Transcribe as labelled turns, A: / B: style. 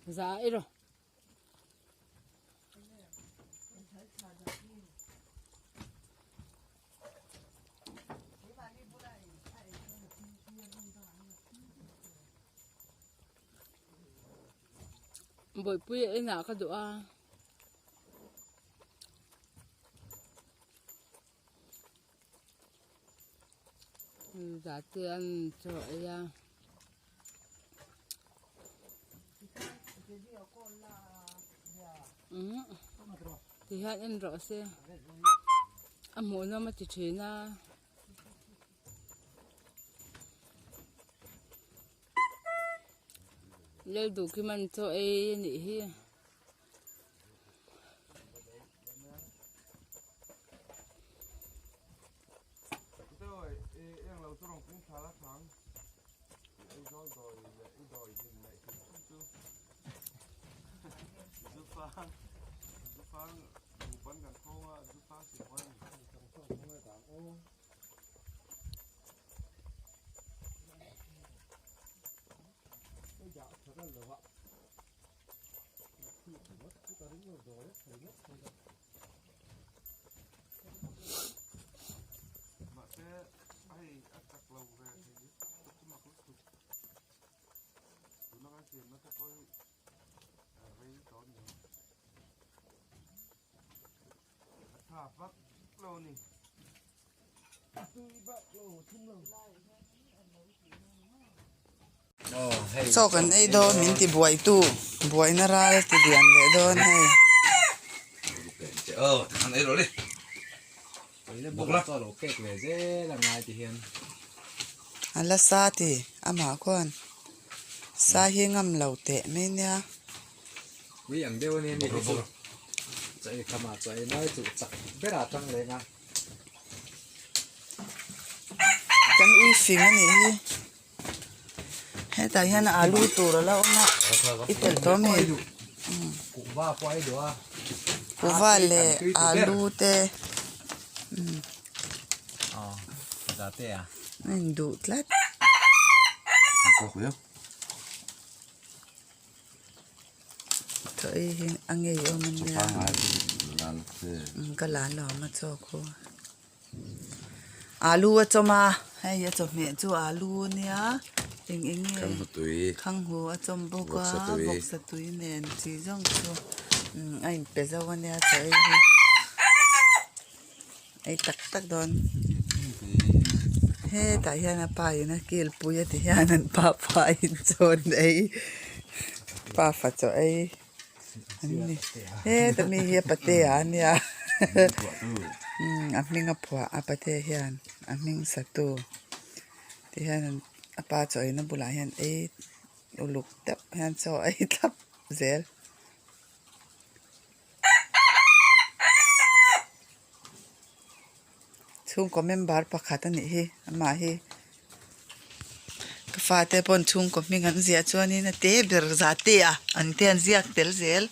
A: Dạ rồi. Buổi bữa ấy nào có đủ à? Giá tiền trời à. Thì hai anh rõ xe. Anh muốn nó mà chỉ chuyện à. Lấy đủ cái mình cho ấy nị hi. So kan ai do min ti buai tu buai na ra ti dian le don hai
B: ăn ấy rồi đi
C: Bốc lắm cho lỗ kẹt về dễ là ngay thì hiền
A: ala sa ti ama kon sa hi ngam lo te me nya
C: vì ảnh đeo nên đi bốc chạy cầm mà chạy nói chủ chặt biết là trăng đấy nha
A: kan ui phing ani hi he ta hian alu tu ra la ona itel to me
C: cụ va quay được
A: ku va le alu te
C: giá tệ à
A: nên đủ lát
B: có khuyết
A: thôi hiền ăn nghề ở mình
B: là
A: cái lá lò mà cho cô alu cho mà hay giờ cho mẹ cho alu nha hình khang hồ cho bốc sa tui nè chỉ giống cho anh bây giờวันนี้chơi ai tắc đòn he tại hiện là pa na kêu bùi thì hiện là pa chôn ấy pa phát cho ấy he tại mi he pate anh ya anh mình ngapua pate hiện anh mình satu thì hiện pa cho ấy nó bula hiện ấy lục tấp hiện cho ấy tấp zel chung có member pakhat ani hi ama hi ka fa te pon chung ko mi ngan zia chuani na te ber za te a an te an ziak tel zel